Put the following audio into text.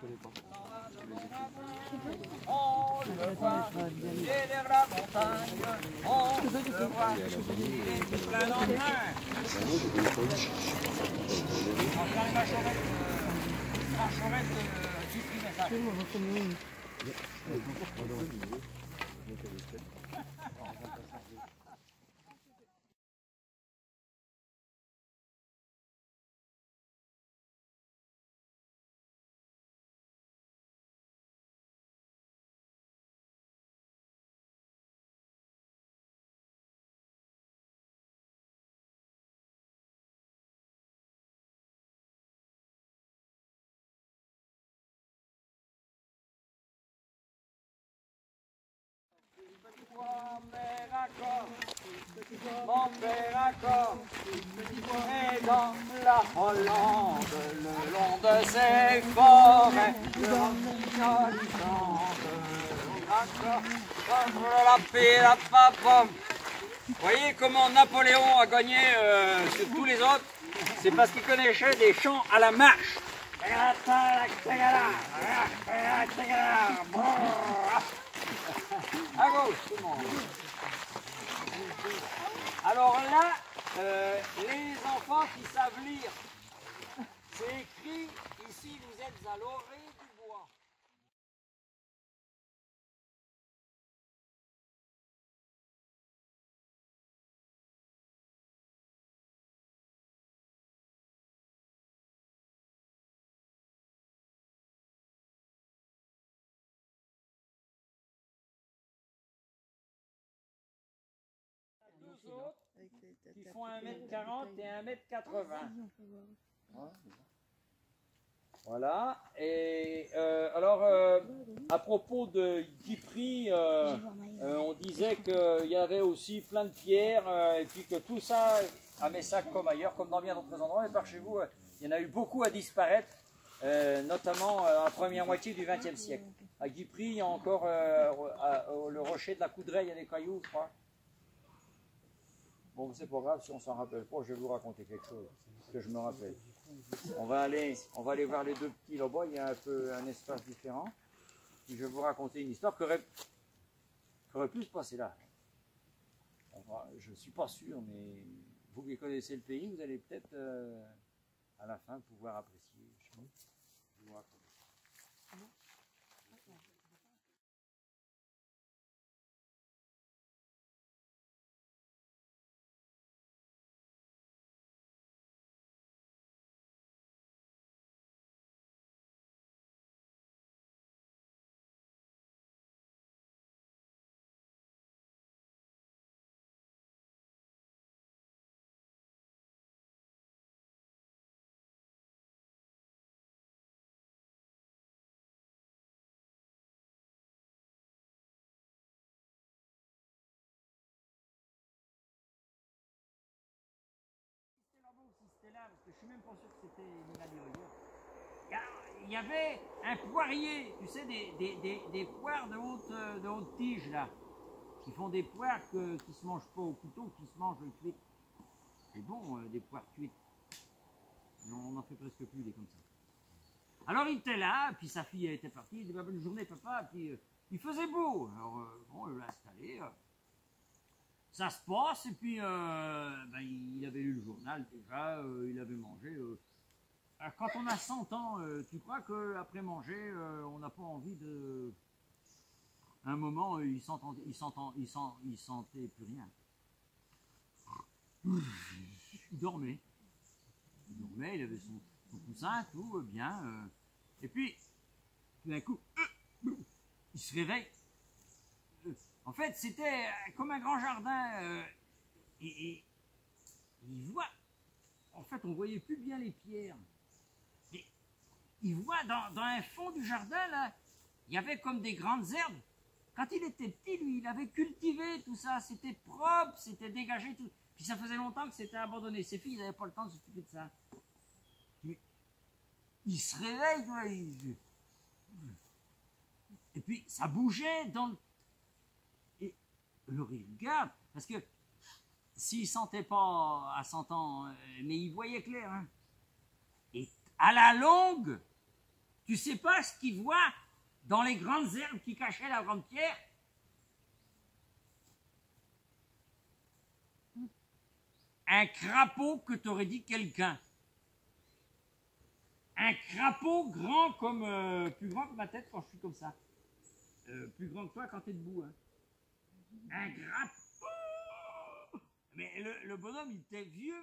On le voit, il est vers la montagne. On le voit, il est plein d'entrain. La charrette du prix message. Mon père accord est dans la Hollande, le long de ses forêts, le rossignol chante. Vous voyez comment Napoléon a gagné sur tous les autres? C'est parce qu'il connaissait des chants à la marche. À gauche, tout le monde. Alors là, les enfants qui savent lire, c'est écrit ici, vous êtes à l'orée du bois. Deux autres qui font 1m40 et 1m80. Voilà. Et alors, à propos de Guipry, on disait qu'il y avait aussi plein de pierres et puis que tout ça, à Messac comme ailleurs, comme dans bien d'autres endroits, et par chez vous, il y en a eu beaucoup à disparaître, notamment à la première moitié du XXe siècle. À Guipry, il y a encore le rocher de la Coudray, il y a des cailloux, je crois. Bon, c'est pas grave, si on s'en rappelle pas, je vais vous raconter quelque chose que je me rappelle. On va aller voir les deux petits là-bas, il y a un peu un espace différent. Puis je vais vous raconter une histoire qui aurait pu se passer là. Enfin, je ne suis pas sûr, mais vous qui connaissez le pays, vous allez peut-être à la fin pouvoir apprécier. Je vous raconte. C'était là, parce que je suis même pas sûr que c'était il y avait un poirier, tu sais, des poires de haute tige là, qui font des poires qui se mangent pas au couteau, qui se mangent cuites. C'est bon, des poires cuites. On n'en fait presque plus des comme ça. Alors il était là, puis sa fille était partie, il dit bonne journée papa, puis il faisait beau. Alors bon, il l'a installé. Ça se passe, et puis il avait lu le journal déjà, il avait mangé. Quand on a 100 ans, tu crois qu'après manger, on n'a pas envie de... À un moment, il sentait plus rien. Il dormait. Il avait son coussin, tout bien. Et puis, tout d'un coup, il se réveille. En fait, c'était comme un grand jardin. Et il voit... En fait, on ne voyait plus bien les pierres. Et il voit dans un fond du jardin, là, il y avait comme des grandes herbes. Quand il était petit, lui, il avait cultivé tout ça. C'était propre, c'était dégagé. Tout. Puis ça faisait longtemps que c'était abandonné. Ses filles n'avaient pas le temps de s'occuper de ça. Mais il se réveille, quoi. Et puis, ça bougeait dans le... Et alors, il regarde, parce que s'il ne sentait pas à 100 ans, mais il voyait clair. Hein. Et à la longue, Tu sais pas ce qu'il voit dans les grandes herbes qui cachaient la grande pierre? Un crapaud que t'aurait dit quelqu'un. Un crapaud grand comme plus grand que ma tête quand je suis comme ça. Plus grand que toi quand t'es debout. Hein. Un crapaud. Mais le bonhomme, il était vieux.